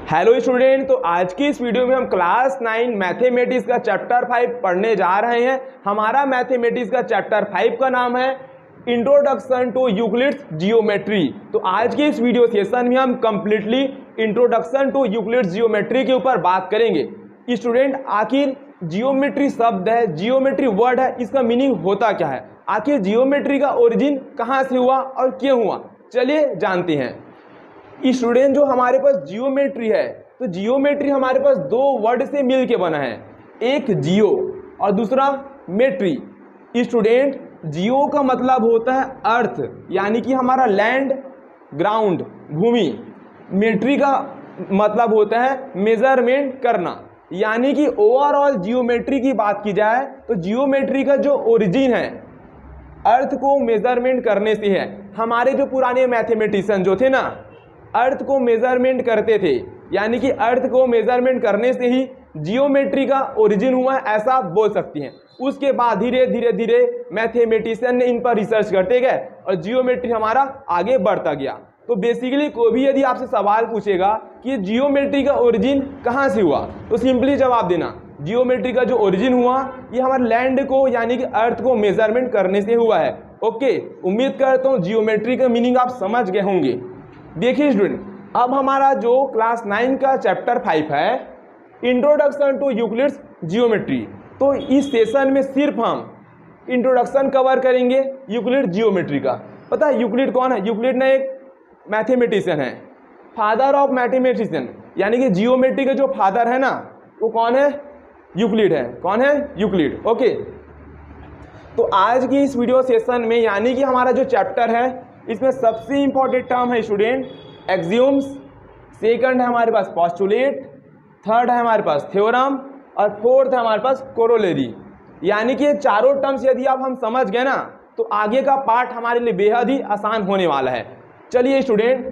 Hello student, तो आज की इस वीडियो में हम क्लास 9 मैथमेटिक्स का चैप्टर 5 पढ़ने जा रहे हैं। हमारा मैथमेटिक्स का चैप्टर 5 का नाम है इंट्रोडक्शन टू यूक्लिड्स जियोमेट्री। तो आज के इस वीडियो सेशन में हम completely introduction to Euclid's geometry के ऊपर बात करेंगे। स्टूडेंट, आखिर जियोमेट्री शब्द है, जियोमेट्री वर्ड है, इसका मीनिंग होता क्या है? आखिर जियोमेट्री का ओरिजिन कहाँ से हुआ और क्यों हुआ, चलिए जानते हैं। स्टूडेंट, जो हमारे पास जियोमेट्री है, तो जियोमेट्री हमारे पास दो वर्ड से मिल के बना है, एक जियो और दूसरा मेट्री। स्टूडेंट, जियो का मतलब होता है अर्थ, यानी कि हमारा लैंड, ग्राउंड, भूमि। मेट्री का मतलब होता है मेजरमेंट करना, यानी कि ओवरऑल जियोमेट्री की बात की जाए तो जियोमेट्री का जो ओरिजिन है अर्थ को मेजरमेंट करने से है। हमारे जो पुराने मैथमेटिशियन जो थे ना, अर्थ को मेजरमेंट करते थे, यानी कि अर्थ को मेजरमेंट करने से ही जियोमेट्री का ओरिजिन हुआ है, ऐसा आप बोल सकती हैं। उसके बाद धीरे धीरे मैथमेटिशियन ने इन पर रिसर्च करते गए और जियोमेट्री हमारा आगे बढ़ता गया। तो बेसिकली कोई भी यदि आपसे सवाल पूछेगा कि जियोमेट्री का ओरिजिन कहाँ से हुआ, तो सिंपली जवाब देना, जियोमेट्री का जो ओरिजिन हुआ ये हमारे लैंड को यानी कि अर्थ को मेजरमेंट करने से हुआ है। ओके, उम्मीद करता हूँ जियोमेट्री का मीनिंग आप समझ गए होंगे। देखिए स्टूडेंट, अब हमारा जो क्लास 9 का चैप्टर 5 है इंट्रोडक्शन टू यूक्लिड्स जियोमेट्री, तो इस सेशन में सिर्फ हम इंट्रोडक्शन कवर करेंगे यूक्लिड जियोमेट्री का। पता है यूक्लिड कौन है? यूक्लिड ने एक मैथमेटिशियन है, फादर ऑफ मैथमेटिशियन, यानी कि जियोमेट्री के जो फादर है ना, वो कौन है? यूक्लिड है। कौन है? यूक्लिड। ओके, तो आज की इस वीडियो सेशन में यानी कि हमारा जो चैप्टर है इसमें सबसे इंपॉर्टेंट टर्म है स्टूडेंट एक्सियोम्स, सेकंड है हमारे पास पोस्टुलेट, थर्ड है हमारे पास थ्योरम और फोर्थ है हमारे पास कोरोलरी। यानी कि ये चारों टर्म्स यदि आप हम समझ गए ना, तो आगे का पार्ट हमारे लिए बेहद ही आसान होने वाला है। चलिए स्टूडेंट,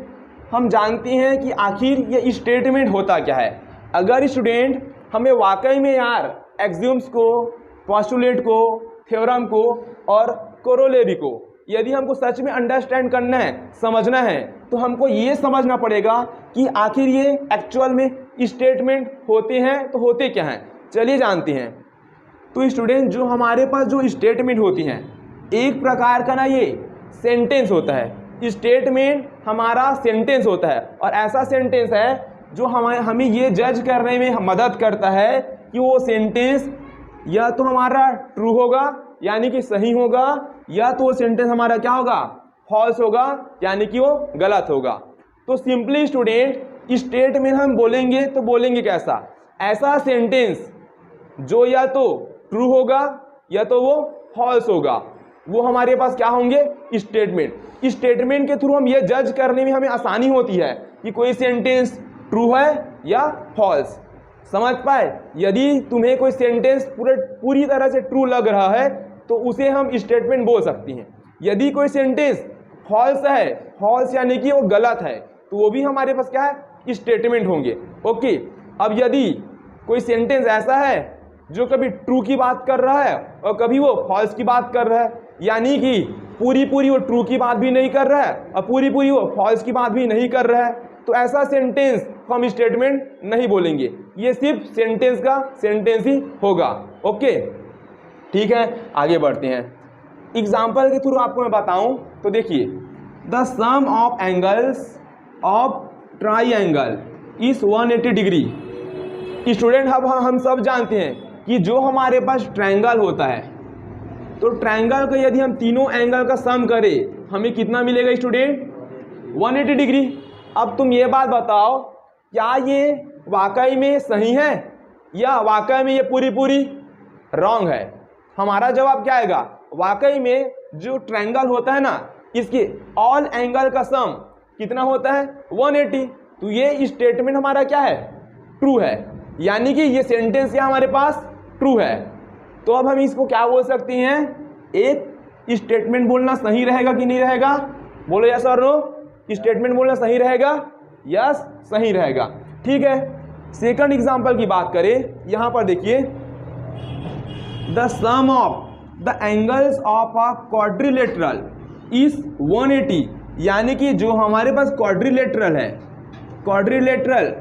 हम जानते हैं कि आखिर ये स्टेटमेंट होता क्या है। अगर स्टूडेंट हमें वाकई में यार एक्सियोम्स को, पोस्टुलेट को, थ्योरम को और कोरोलरी को यदि हमको सच में अंडरस्टैंड करना है, समझना है, तो हमको ये समझना पड़ेगा कि आखिर ये एक्चुअल में स्टेटमेंट होते हैं तो होते क्या हैं। चलिए जानते हैं। तो स्टूडेंट, जो हमारे पास जो स्टेटमेंट होती हैं, एक प्रकार का ना ये सेंटेंस होता है। स्टेटमेंट हमारा सेंटेंस होता है और ऐसा सेंटेंस है जो हमें ये जज करने में मदद करता है कि वो सेंटेंस या तो हमारा ट्रू होगा यानी कि सही होगा, या तो वो सेंटेंस हमारा क्या होगा? फॉल्स होगा, यानी कि वो गलत होगा। तो सिंपली स्टूडेंट स्टेटमेंट हम बोलेंगे तो बोलेंगे कैसा? ऐसा सेंटेंस जो या तो ट्रू होगा या तो वो फॉल्स होगा, वो हमारे पास क्या होंगे? स्टेटमेंट। स्टेटमेंट के थ्रू हम ये जज करने में हमें आसानी होती है कि कोई सेंटेंस ट्रू है या फॉल्स। समझ पाए? यदि तुम्हें कोई सेंटेंस पूरी तरह से ट्रू लग रहा है तो उसे हम स्टेटमेंट बोल सकती हैं। यदि कोई सेंटेंस फॉल्स है, फॉल्स यानी कि वो गलत है, तो वो भी हमारे पास क्या है? स्टेटमेंट होंगे। ओके, अब यदि कोई सेंटेंस ऐसा है जो कभी ट्रू की बात कर रहा है और कभी वो फॉल्स की बात कर रहा है, यानी कि पूरी वो ट्रू की बात भी नहीं कर रहा है और पूरी वो फॉल्स की बात भी नहीं कर रहा है, तो ऐसा सेंटेंस हम स्टेटमेंट नहीं बोलेंगे। ये सिर्फ सेंटेंस का सेंटेंस ही होगा। ओके, ठीक है, आगे बढ़ते हैं। एग्जाम्पल के थ्रू आपको मैं बताऊं तो देखिए, the sum of angles of triangle is 180 degree. Student, अब हम सब जानते हैं कि जो हमारे पास ट्रायंगल होता है, तो ट्रायंगल का यदि हम तीनों एंगल का सम करें हमें कितना मिलेगा स्टूडेंट? 180 डिग्री। अब तुम ये बात बताओ, क्या ये वाकई में सही है या वाकई में ये पूरी रॉन्ग है? हमारा जवाब क्या आएगा? वाकई में जो ट्रायंगल होता है ना, इसके ऑल एंगल का सम कितना होता है? 180। तो ये स्टेटमेंट हमारा क्या है? ट्रू है, यानी कि ये सेंटेंस क्या हमारे पास ट्रू है। तो अब हम इसको क्या बोल सकते हैं? एक स्टेटमेंट बोलना सही रहेगा कि नहीं रहेगा? बोलो यस और नो। स्टेटमेंट बोलना सही रहेगा? यस, सही रहेगा। ठीक है, सेकंड एग्जांपल की बात करें, यहां पर देखिए, the sum of the angles of a quadrilateral is 180, यानी कि जो हमारे पास क्वाड्रिलेटरल है, क्वाड्रिलेटरल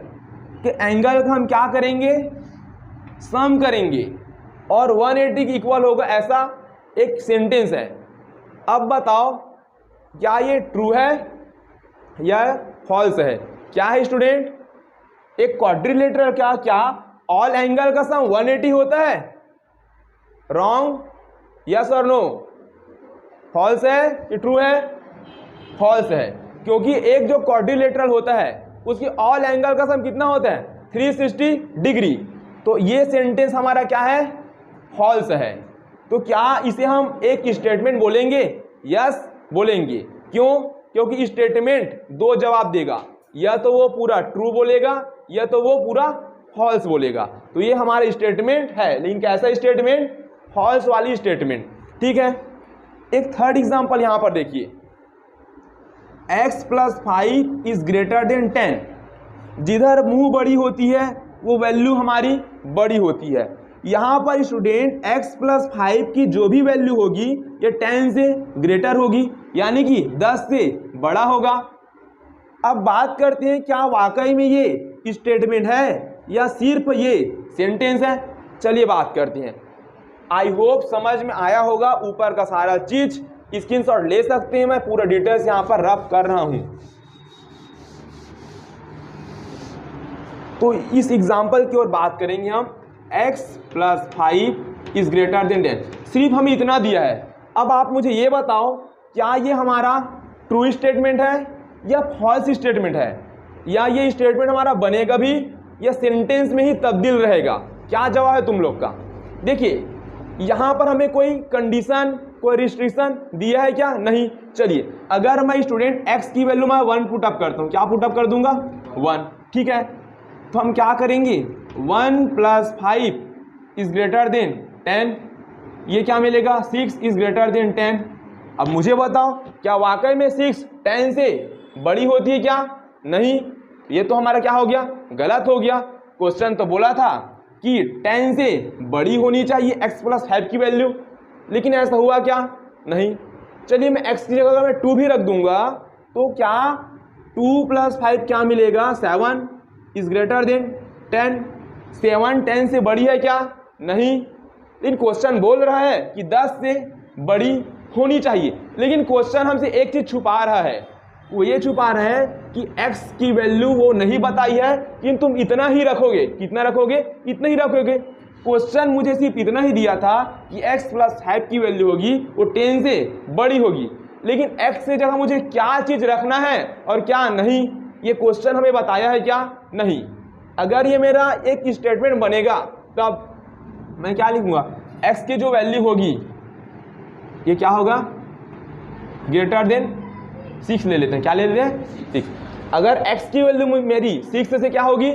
कि एंगल का हम क्या करेंगे, सम करेंगे और 180 के इक्वल होगा, ऐसा एक सेंटेंस है। अब बताओ क्या ये ट्रू है या फॉल्स है? क्या है स्टूडेंट? एक क्वाड्रिलेटरल क्या ऑल एंगल का सम 180 होता है? रॉन्ग, यस और नो? फॉल्स है कि ट्रू है? फॉल्स है, क्योंकि एक जो क्वाड्रिलेटरल होता है उसकी ऑल एंगल का सम कितना होता है? 360 डिग्री। तो ये सेंटेंस हमारा क्या है? फॉल्स है। तो क्या इसे हम एक स्टेटमेंट बोलेंगे? यस बोलेंगे। क्यों? क्योंकि स्टेटमेंट दो जवाब देगा, या तो वो पूरा ट्रू बोलेगा या तो वो पूरा फॉल्स बोलेगा। तो ये हमारा स्टेटमेंट है, लेकिन कैसा स्टेटमेंट? फॉल्स वाली स्टेटमेंट। ठीक है, एक थर्ड एग्जांपल यहां पर देखिए, x + 5 इज ग्रेटर देन 10। जिधर मुंह बड़ी होती है वो वैल्यू हमारी बड़ी होती है। यहाँ पर स्टूडेंट x + 5 की जो भी वैल्यू होगी ये 10 से ग्रेटर होगी, यानी कि 10 से बड़ा होगा। अब बात करते हैं क्या वाकई में ये स्टेटमेंट है या सिर्फ ये सेंटेंस है। चलिए बात करते हैं। आई होप समझ में आया होगा। ऊपर का सारा चीज स्क्रीनशॉट ले सकते हैं, मैं पूरा डिटेल्स यहाँ पर रफ कर रहा हूँ। तो इस एग्जाम्पल की ओर बात करेंगे हम। x + 5 इज ग्रेटर देन 10, सिर्फ हमें इतना दिया है। अब आप मुझे ये बताओ क्या ये हमारा ट्रू स्टेटमेंट है या फॉल्स स्टेटमेंट है, या ये स्टेटमेंट हमारा बनेगा भी या सेंटेंस में ही तब्दील रहेगा? क्या जवाब है तुम लोग का? देखिए यहाँ पर हमें कोई कंडीशन, कोई रिस्ट्रिक्शन दिया है क्या? नहीं। चलिए अगर मैं स्टूडेंट x की वैल्यू मैं 1 पुट अप करता हूँ, क्या पुट अप कर दूंगा? 1। ठीक है, तो हम क्या करेंगे? 1 + 5 इज ग्रेटर देन 10। ये क्या मिलेगा? 6 इज ग्रेटर देन 10। अब मुझे बताओ क्या वाकई में 6 10 से बड़ी होती है क्या? नहीं। ये तो हमारा क्या हो गया? गलत हो गया। क्वेश्चन तो बोला था कि 10 से बड़ी होनी चाहिए x + 5 की वैल्यू, लेकिन ऐसा हुआ क्या? नहीं। चलिए मैं x की जगह अगर मैं 2 भी रख दूंगा तो क्या 2 + 5 क्या मिलेगा? 7 इज ग्रेटर देन 10। 7 10 से बड़ी है क्या? नहीं। लेकिन क्वेश्चन बोल रहा है कि 10 से बड़ी होनी चाहिए, लेकिन क्वेश्चन हमसे एक चीज छुपा रहा है। वो ये छुपा रहा है कि x की वैल्यू वो नहीं बताई है कि तुम इतना ही रखोगे। कितना रखोगे? इतना ही रखोगे। क्वेश्चन मुझे सिर्फ इतना ही दिया था कि x + 5 की वैल्यू होगी वो 10 से बड़ी होगी, लेकिन x से जगह मुझे क्या चीज रखना है और क्या नहीं, ये क्वेश्चन हमें बताया है क्या? नहीं। अगर ये मेरा एक स्टेटमेंट बनेगा तब मैं क्या लिखूंगा? x की जो वैल्यू होगी ये क्या होगा? ग्रेटर देन 6 ले लेते हैं। क्या ले लेते हैं? 6। अगर x की वैल्यू मेरी 6 से क्या होगी?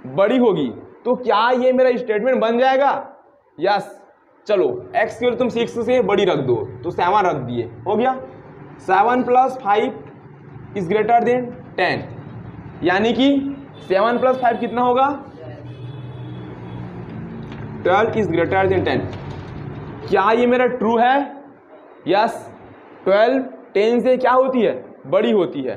बड़ी होगी, तो क्या ये मेरा स्टेटमेंट बन जाएगा? यस। चलो x की वैल्यू तुम 6 से बड़ी रख दो, तो 7 रख दिए, हो गया। 7 + 5 इज ग्रेटर देन 10, यानी कि 7 + 5 कितना होगा? 12 इज ग्रेटर देन 10। क्या ये मेरा ट्रू है? यस। 12 10 से क्या होती है? बड़ी होती है।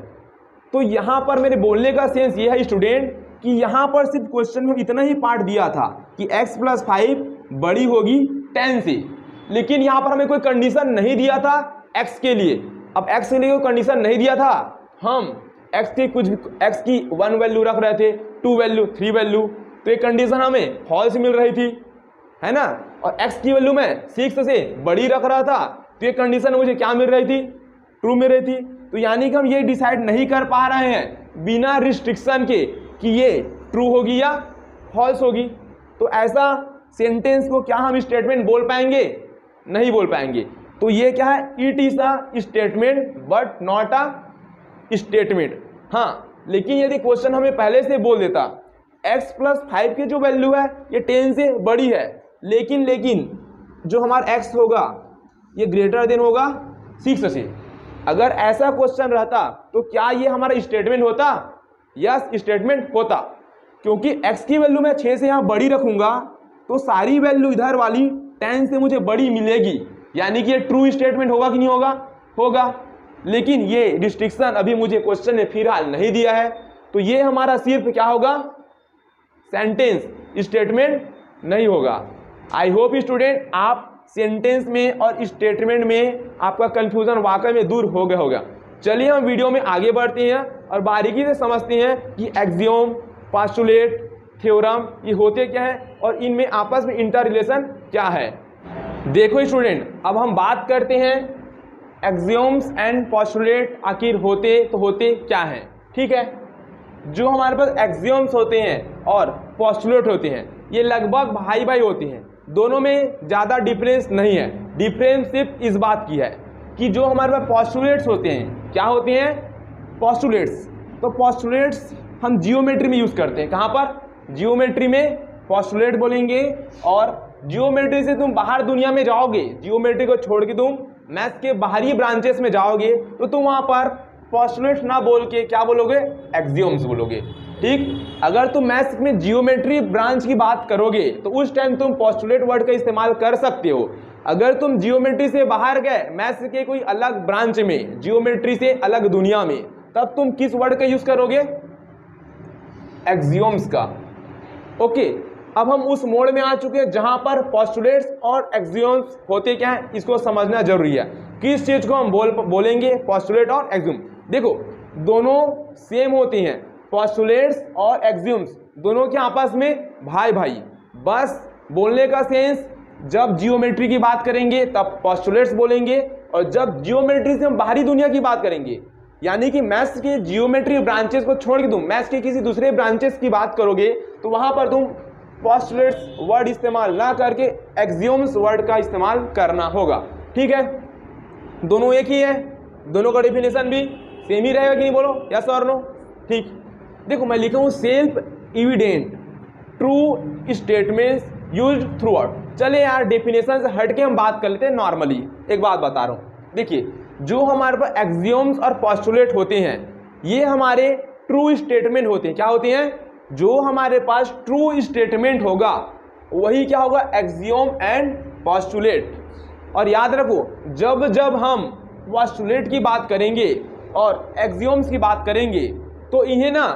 तो यहाँ पर मेरे बोलने का सेंस ये है स्टूडेंट कि यहाँ पर सिर्फ क्वेश्चन में इतना ही पार्ट दिया था कि x + 5 बड़ी होगी 10 से, लेकिन यहाँ पर हमें कोई कंडीशन नहीं दिया था x के लिए। अब x के लिए कोई कंडीशन नहीं दिया था, हम x की 1 वैल्यू रख रहे थे, 2 वैल्यू, 3 वैल्यू, तो ये कंडीशन हमें फॉल्स मिल रही थी, है ना। और x की वैल्यू मैं 6 से बड़ी रख रहा था, तो ये कंडीशन मुझे क्या मिल रही थी? ट्रू मिल रही थी। तो यानी कि हम ये डिसाइड नहीं कर पा रहे हैं बिना रिस्ट्रिक्शन के कि ये ट्रू होगी या फॉल्स होगी। तो ऐसा सेंटेंस को क्या हम स्टेटमेंट बोल पाएंगे? नहीं बोल पाएंगे। तो ये क्या है? It is a statement but not a statement. हाँ, लेकिन यदि क्वेश्चन हमें पहले से बोल देता x + 5 की जो वैल्यू है ये 10 से बड़ी है, लेकिन जो हमारा x होगा ये ग्रेटर देन होगा 6 से, अगर ऐसा क्वेश्चन रहता तो क्या ये हमारा स्टेटमेंट होता? यस, स्टेटमेंट होता। क्योंकि x की वैल्यू मैं 6 से यहाँ बड़ी रखूंगा तो सारी वैल्यू इधर वाली 10 से मुझे बड़ी मिलेगी, यानी कि ये ट्रू स्टेटमेंट होगा कि नहीं होगा? होगा। लेकिन ये रिस्ट्रिक्शन अभी मुझे क्वेश्चन ने फिलहाल नहीं दिया है, तो ये हमारा सिर्फ क्या होगा? सेंटेंस, स्टेटमेंट नहीं होगा। आई होप स्टूडेंट आप सेंटेंस में और स्टेटमेंट में आपका कंफ्यूजन वाकई में दूर हो गया होगा। चलिए हम वीडियो में आगे बढ़ते हैं और बारीकी से समझते हैं कि एक्सियोम, पोस्टुलेट, थ्योरम ये होते क्या है और इनमें आपस में इंटर रिलेशन क्या है। देखो स्टूडेंट, अब हम बात करते हैं एक्सियोम्स एंड पोस्टुलेट आखिर होते क्या हैं। ठीक है, जो हमारे पास एक्सियोम्स होते हैं और पोस्टुलेट होते हैं ये लगभग भाई भाई होते हैं, दोनों में ज़्यादा डिफरेंस नहीं है। डिफरेंस सिर्फ इस बात की है कि जो हमारे पास पोस्टुलेट्स होते हैं, क्या होते हैं पोस्टुलेट्स, तो पोस्टुलेट्स हम जियोमेट्री में यूज़ करते हैं। कहाँ पर? जियोमेट्री में पोस्टुलेट बोलेंगे। और जियोमेट्री से तुम बाहर दुनिया में जाओगे, जियोमेट्री को छोड़ के तुम मैथ्स के बाहरी ब्रांचेस में जाओगे तो तुम वहाँ पर पोस्टुलेट्स ना बोल के क्या बोलोगे? एक्सियोम्स बोलोगे। ठीक, अगर तुम मैथ्स में जियोमेट्री ब्रांच की बात करोगे तो उस टाइम तुम पोस्टुलेट वर्ड का इस्तेमाल कर सकते हो। अगर तुम जियोमेट्री से बाहर गए, मैथ्स के कोई अलग ब्रांच में, जियोमेट्री से अलग दुनिया में, तब तुम किस वर्ड का यूज करोगे? एक्सियोम्स का। ओके, अब हम उस मोड में आ चुके हैं जहां पर पोस्टुलेट्स और एक्सियोम्स होते क्या है इसको समझना जरूरी है। किस चीज को हम बोलेंगे पोस्टुलेट और एक्सियोम। देखो दोनों सेम होते हैं, पोस्टुलेट्स और एक्सियोम्स दोनों के आपस में भाई भाई, बस बोलने का सेंस जब जियोमेट्री की बात करेंगे तब पोस्टुलेट्स बोलेंगे और जब जियोमेट्री से हम बाहरी दुनिया की बात करेंगे यानी कि मैथ्स के जियोमेट्री ब्रांचेस को छोड़ के तुम मैथ्स के किसी दूसरे ब्रांचेस की बात करोगे तो वहां पर तुम पोस्टुलेट्स वर्ड इस्तेमाल ना करके एक्सियोम्स वर्ड का इस्तेमाल करना होगा। ठीक है, दोनों एक ही है, दोनों का डेफिनेशन भी सेम ही रहेगा कि नहीं, बोलो यस और नो। ठीक, देखो मैं लिखा हूँ self evident true statements used through out. चले यार डेफिनेशन से हट के हम बात कर लेते हैं नॉर्मली। एक बात बता रहा हूँ, देखिए जो हमारे पास एक्सियोम्स और पोस्टुलेट होते हैं ये हमारे ट्रू स्टेटमेंट होते हैं। क्या होते हैं? जो हमारे पास ट्रू स्टेटमेंट होगा वही क्या होगा? Axiom and postulate. और याद रखो जब जब हम पोस्टुलेट की बात करेंगे और एक्सियोम्स की बात करेंगे तो इन्हें ना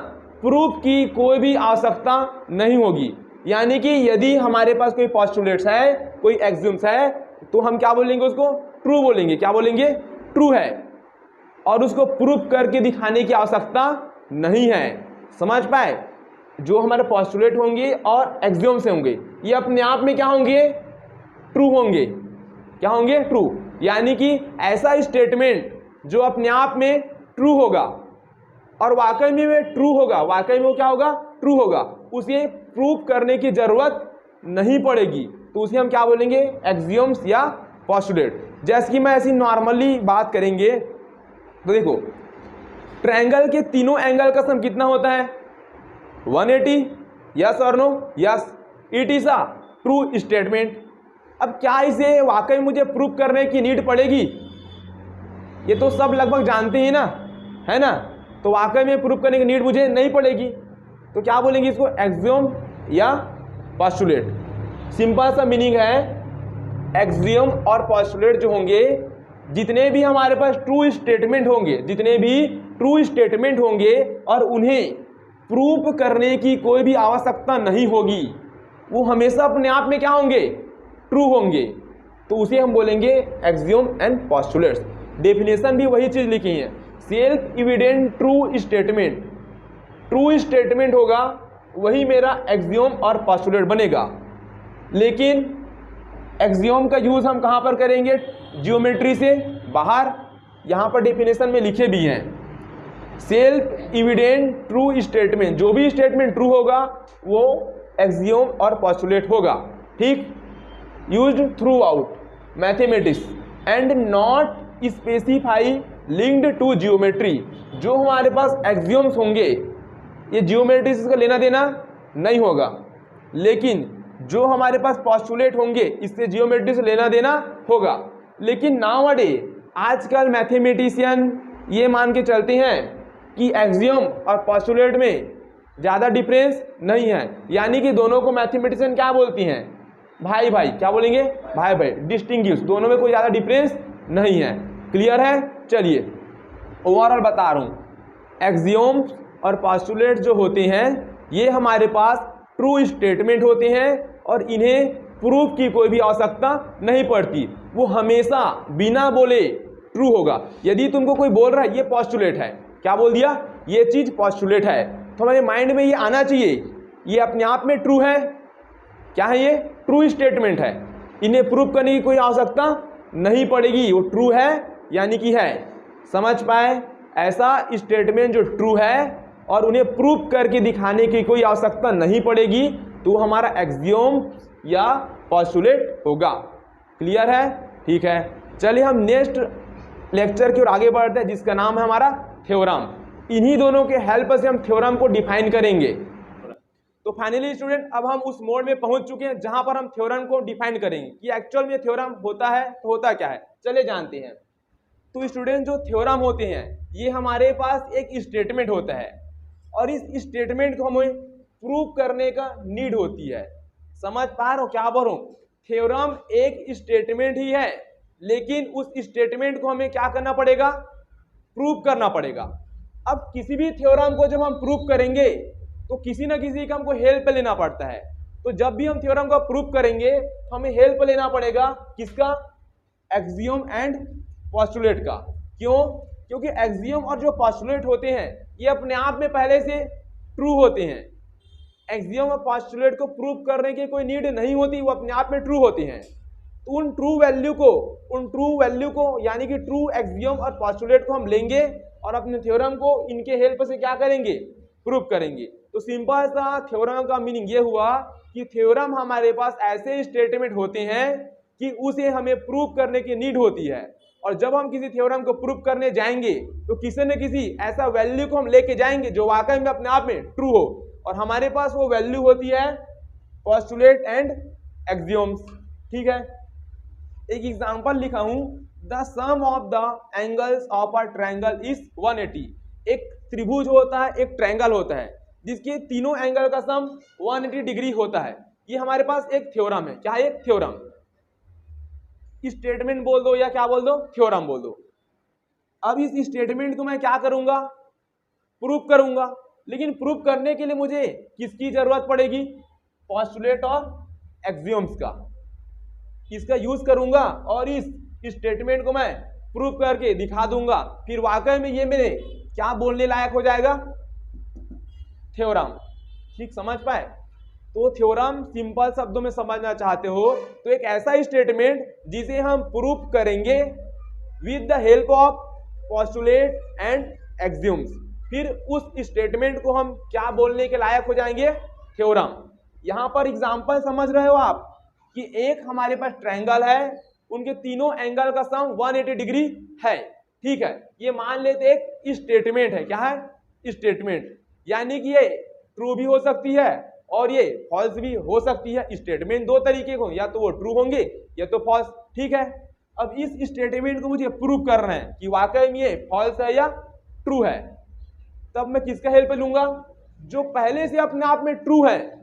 प्रूफ की कोई भी आवश्यकता नहीं होगी। यानी कि यदि हमारे पास कोई पोस्टुलेट्स है, कोई एक्सियोम्स है, तो हम क्या बोलेंगे? उसको ट्रू बोलेंगे। क्या बोलेंगे? ट्रू है, और उसको प्रूफ करके दिखाने की आवश्यकता नहीं है। समझ पाए? जो हमारे पोस्टुलेट होंगे और एक्सियोम्स होंगे ये अपने आप में क्या होंगे? ट्रू होंगे। क्या होंगे? ट्रू। यानी कि ऐसा स्टेटमेंट जो अपने आप में ट्रू होगा और वाकई में वो ट्रू होगा, वाकई में वो क्या होगा? ट्रू होगा, उसे प्रूफ करने की जरूरत नहीं पड़ेगी, तो उसे हम क्या बोलेंगे? एक्सियोम्स या पोस्टुलेट। जैसे कि मैं ऐसी नॉर्मली बात करेंगे तो देखो ट्रायंगल के तीनों एंगल का सम कितना होता है? 180। यस और no? Yes, it is a true statement. अब क्या इसे वाकई मुझे प्रूफ करने की नीड पड़ेगी? ये तो सब लगभग जानते ही ना, है ना, तो वाकई में प्रूफ करने की नीड मुझे नहीं पड़ेगी। तो क्या बोलेंगे इसको? एक्सियोम या पोस्टुलेट। सिंपल सा मीनिंग है, एक्सियोम और पोस्टुलेट जो होंगे, जितने भी हमारे पास ट्रू स्टेटमेंट होंगे, जितने भी ट्रू स्टेटमेंट होंगे और उन्हें प्रूफ करने की कोई भी आवश्यकता नहीं होगी, वो हमेशा अपने आप में क्या होंगे? ट्रू होंगे, तो उसे हम बोलेंगे एक्सियोम एंड पोस्टुलेट्स। डेफिनेशन भी वही चीज लिखी है, self evident true statement. True statement होगा वही मेरा एक्सियोम और पोस्टुलेट बनेगा। लेकिन एक्सियोम का यूज हम कहां पर करेंगे? जियोमेट्री से बाहर। यहां पर डेफिनेशन में लिखे भी हैं, सेल्फ एविडेंट ट्रू स्टेटमेंट, जो भी स्टेटमेंट ट्रू होगा वो एक्सियोम और पोस्टुलेट होगा। ठीक, used throughout mathematics and not specify linked to geometry. जो हमारे पास एक्सियोम्स होंगे ये जियोमेट्री से इसका लेना देना नहीं होगा, लेकिन जो हमारे पास पोस्टुलेट होंगे इससे जियोमेट्री से लेना देना होगा। लेकिन नाउअडे आजकल मैथमेटिशियन ये मान के चलते हैं कि एक्सियोम और पोस्टुलेट में ज़्यादा डिफरेंस नहीं है, यानी कि दोनों को मैथमेटिशियन क्या बोलती हैं? भाई भाई। क्या बोलेंगे? भाई भाई, डिस्टिंग्विश, दोनों में कोई ज़्यादा डिफरेंस नहीं है। क्लियर है? चलिए ओवरऑल बता रहा हूँ, एक्सियोम्स और पोस्टुलेट जो होते हैं ये हमारे पास ट्रू स्टेटमेंट होते हैं और इन्हें प्रूफ की कोई भी आवश्यकता नहीं पड़ती, वो हमेशा बिना बोले ट्रू होगा। यदि तुमको कोई बोल रहा है ये पॉस्टुलेट है, क्या बोल दिया, ये चीज पॉस्टुलेट है, तो हमारे माइंड में ये आना चाहिए ये अपने आप में ट्रू है, क्या है, ये ट्रू स्टेटमेंट है, इन्हें प्रूफ करने की कोई आवश्यकता नहीं पड़ेगी, वो ट्रू है यानी कि है। समझ पाए, ऐसा स्टेटमेंट जो ट्रू है और उन्हें प्रूफ करके दिखाने की कोई आवश्यकता नहीं पड़ेगी तो हमारा एक्सियोम या पॉस्टुलेट होगा। क्लियर है, ठीक है। चलिए हम नेक्स्ट लेक्चर की ओर आगे बढ़ते हैं जिसका नाम है हमारा थ्योरम। इन्हीं दोनों के हेल्प से हम थ्योरम को डिफाइन करेंगे। तो फाइनली स्टूडेंट अब हम उस मोड में पहुंच चुके हैं जहां पर हम थ्योरम को डिफाइन करेंगे कि एक्चुअल में थ्योरम होता है तो होता क्या है, चले जानते हैं। तो स्टूडेंट जो थ्योरम होते हैं ये हमारे पास एक स्टेटमेंट होता है और इस स्टेटमेंट को हमें प्रूव करने का नीड होती है। समझ पा रहे हो क्या बोल रहा हूं, थ्योरम एक स्टेटमेंट ही है लेकिन उस स्टेटमेंट को हमें क्या करना पड़ेगा, प्रूव करना पड़ेगा। अब किसी भी थ्योरम को जब हम प्रूव करेंगे तो किसी ना किसी का हमको हेल्प लेना पड़ता है। तो जब भी हम थ्योरम को प्रूव करेंगे तो हमें हेल्प लेना पड़ेगा किसका, एक्सियोम एंड पॉस्टुलेट का। क्यों, क्योंकि एक्सियोम और जो पॉस्टुलेट होते हैं ये अपने आप में पहले से ट्रू होते हैं। एक्सियोम और पॉस्टुलेट को प्रूव करने की कोई नीड नहीं होती, वो अपने आप में ट्रू होते हैं। तो उन ट्रू वैल्यू को यानी कि ट्रू एक्सियोम और पॉस्टुलेट को हम लेंगे और अपने थ्योरम को इनके हेल्प से क्या करेंगे, प्रूव करेंगे। तो सिंपल सा थ्योरम का मीनिंग ये हुआ कि थ्योरम हमारे पास ऐसे स्टेटमेंट होते हैं कि उसे हमें प्रूव करने की नीड होती है और जब हम किसी थ्योरम को प्रूव करने जाएंगे तो किसी न किसी ऐसा वैल्यू को हम लेके जाएंगे जो वाकई में अपने आप में ट्रू हो और हमारे पास वो वैल्यू होती है पॉस्टुलेट एंड एक्सियोम्स। ठीक है, एक एग्जांपल लिखा हूं, the sum of the angles of a triangle is 180। एक त्रिभुज होता है, एक ट्रायंगल होता है जिसके तीनों एंगल का सम 180 डिग्री होता है। ये हमारे पास एक थ्योरम है, क्या है, एक थ्योरम। स्टेटमेंट बोल दो या क्या बोल दो, थ्योरम बोल दो। अब इस स्टेटमेंट को मैं क्या करूंगा, प्रूफ करूंगा, लेकिन प्रूफ करने के लिए मुझे किसकी जरूरत पड़ेगी, पॉस्टुलेट और एक्सियोम्स का। इसका यूज करूंगा और इस स्टेटमेंट को मैं प्रूफ करके दिखा दूंगा, फिर वाकई में ये मेरे क्या बोलने लायक हो जाएगा, थ्योरम। ठीक, समझ पाए। तो थ्योरम सिंपल शब्दों में समझना चाहते हो तो एक ऐसा स्टेटमेंट जिसे हम प्रूफ करेंगे with the help of postulate and axioms, फिर उस स्टेटमेंट को हम क्या बोलने के लायक हो जाएंगे, थ्योरम। यहां पर एग्जांपल समझ रहे हो आप कि एक हमारे पास ट्रायंगल है, उनके तीनों एंगल का सम 180 डिग्री है। ठीक है, ये मान लेते एक स्टेटमेंट है, क्या है, स्टेटमेंट, यानी कि ये ट्रू भी हो सकती है और ये फॉल्स भी हो सकती है। स्टेटमेंट दो तरीके को, या तो वो ट्रू होंगे या तो फॉल्स। ठीक है, अब इस स्टेटमेंट को मुझे प्रूव करना है कि वाकई में ये फॉल्स है या ट्रू है, तब मैं किसका हेल्प लूंगा, जो पहले से अपने आप में ट्रू है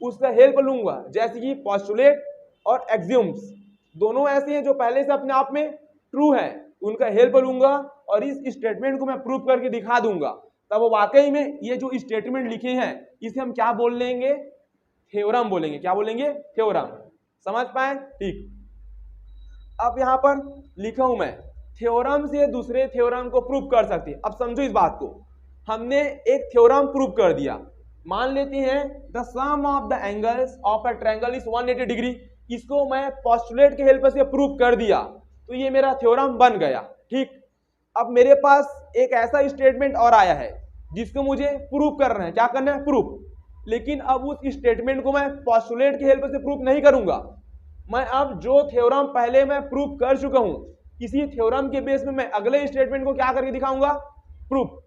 उसका हेल्प लूंगा। जैसे कि पॉस्टुलेट और एक्सियोम्स दोनों ऐसे हैं जो पहले से अपने आप में ट्रू है, उनका हेल्प लूंगा और इस स्टेटमेंट को मैं प्रूव करके दिखा दूंगा। तब वाकई में ये जो स्टेटमेंट लिखे हैं इसे हम क्या बोल लेंगे, थ्योरम बोलेंगे। क्या बोलेंगे, थ्योरम। समझ पाए, ठीक। अब यहां पर लिखा हूं मैं, थ्योरम से दूसरे थ्योरम को प्रूव कर सकते हैं। अब समझो इस बात को, हमने एक थ्योरम प्रूव कर दिया, मान लेते हैं the sum of the angles of a triangle is 180 degree, इसको मैं पॉस्टुलेट के हेल्प से प्रूव कर दिया तो ये मेरा थ्योरम बन गया। ठीक, अब मेरे पास एक ऐसा स्टेटमेंट और आया है जिसको मुझे प्रूव करना है, क्या करना है, प्रूफ। लेकिन अब उस स्टेटमेंट को मैं पॉस्टुलेट के हेल्प से प्रूफ नहीं करूंगा, मैं अब जो थ्योरम पहले मैं प्रूफ कर चुका हूं इसी थ्योरम के बेस में मैं अगले स्टेटमेंट को क्या करके दिखाऊंगा, प्रूफ।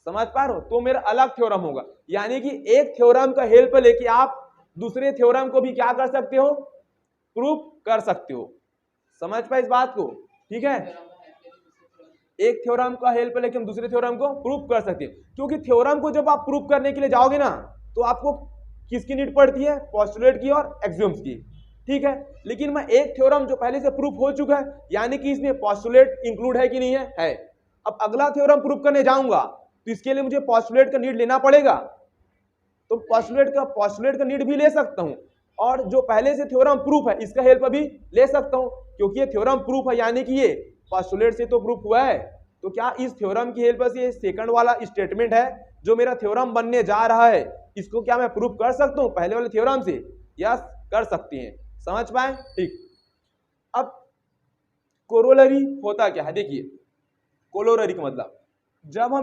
समझ पा रहे हो, तो मेरा अलग थ्योरम होगा। यानी कि एक थ्योरम का हेल्प लेके आप दूसरे थ्योरम को भी क्या कर सकते हो, प्रूफ कर सकते हो। समझ पाए इस बात को, ठीक है। एक थ्योरम का हेल्प लेके हम दूसरे थ्योरम को प्रूफ कर सकते हैं, क्योंकि थ्योरम को जब आप प्रूफ करने के लिए जाओगे ना तो आपको किसकी नीड पड़ती है, पॉस्टुलेट की और एक्सियोम्स की। ठीक है, लेकिन मैं एक थ्योरम जो पहले से प्रूफ हो चुका है, यानी कि इसमें पॉस्टुलेट इंक्लूड है कि नहीं है। अब अगला थ्योरम प्रूफ करने जाऊंगा तो इसके लिए मुझे पॉस्टुलेट का नीड लेना पड़ेगा, तो पॉस्टुलेट का नीड भी ले सकता हूँ, और जो पहले से थ्योरम प्रूफ है इसका हेल्प भी ले सकता हूँ, क्योंकि ये थ्योरम प्रूफ है यानी कि ये पॉस्टुलेट से तो प्रूफ हुआ है। तो क्या इस थ्योरम की हेल्प से ये सेकंड वाला स्टेटमेंट है जो मेरा थ्योरम बनने जा रहा है, इसको क्या मैं प्रूफ कर सकता हूँ पहले वाले थ्योरम से? यस, कर सकती हैं। समझ पाए? ठीक। अब कोरोलरी होता क्या है, देखिए कोरोलरी का मतलब जब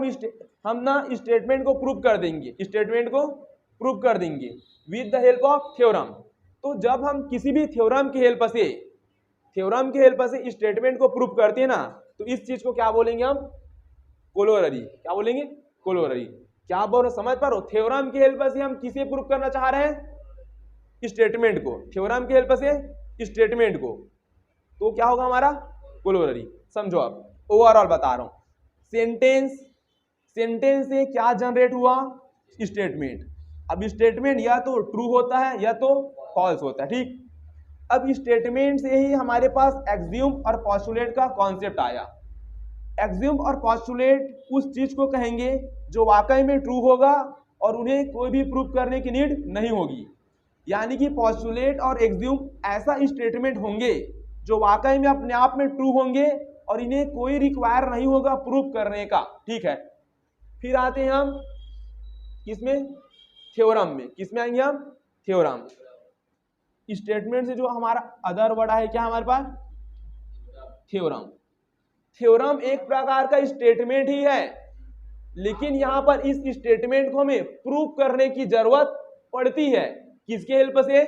हम ना स्टेटमेंट को प्रूव कर देंगे, स्टेटमेंट को प्रूव कर देंगे with the help of theorem. तो जब हम किसी भी थ्योरम की हेल्प से स्टेटमेंट को प्रूव करते हैं ना, तो इस चीज को क्या बोलेंगे हम? कोरोलरी। क्या बोलेंगे? कोरोलरी। क्या बोल रहे, समझ पा रहे हो? थ्योरम की हेल्प से हम किसे प्रूव करना चाह रहे हैं? स्टेटमेंट को। थ्योरम की हेल्प से स्टेटमेंट को, तो क्या होगा हमारा? कोरोलरी। समझो, अब ओवरऑल बता रहा हूं। सेंटेंस से क्या जनरेट हुआ? स्टेटमेंट। अब स्टेटमेंट या तो ट्रू होता है या तो फॉल्स होता है, ठीक। अब स्टेटमेंट से ही हमारे पास एक्सियम और पोस्टुलेट का कॉन्सेप्ट आया। एक्सियम और पोस्टुलेट उस चीज को कहेंगे जो वाकई में ट्रू होगा और उन्हें कोई भी प्रूव करने की नीड नहीं होगी। यानी कि पोस्टुलेट और एक्सियम ऐसा स्टेटमेंट होंगे जो वाकई में अपने आप में ट्रू होंगे और इन्हें कोई रिक्वायर नहीं होगा प्रूव करने का, ठीक है। फिर आते हैं हम किसमें? थ्योरम में। किसमें आएंगे हम? थ्योरम। स्टेटमेंट से जो हमारा अदर वर्ड है क्या हमारे पास? थ्योरम। थ्योरम एक प्रकार का स्टेटमेंट ही है, लेकिन यहां पर इस स्टेटमेंट को हमें प्रूव करने की जरूरत पड़ती है। किसके हेल्प से?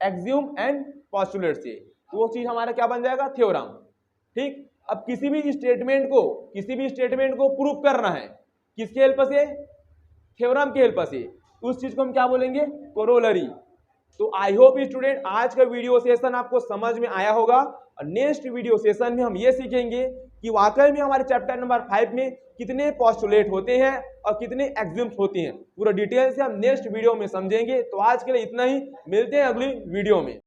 एक्सियम एंड पोस्टुलेट से। वो चीज हमारा क्या बन जाएगा? थ्योरम, ठीक। अब किसी भी स्टेटमेंट को प्रूव करना है किसके हेल्प से? थ्योरम के हेल्प से। उस चीज को हम क्या बोलेंगे? कोरोलरी। तो आई होप स्टूडेंट आज का वीडियो सेशन आपको समझ में आया होगा, और नेक्स्ट वीडियो सेशन में हम ये सीखेंगे कि वाकई में हमारे चैप्टर नंबर 5 में कितने पोस्टुलेट होते हैं और कितने एक्सियम्स होती हैं। पूरा डिटेल से हम नेक्स्ट वीडियो में समझेंगे। तो आज के लिए इतना ही, मिलते हैं अगली वीडियो में।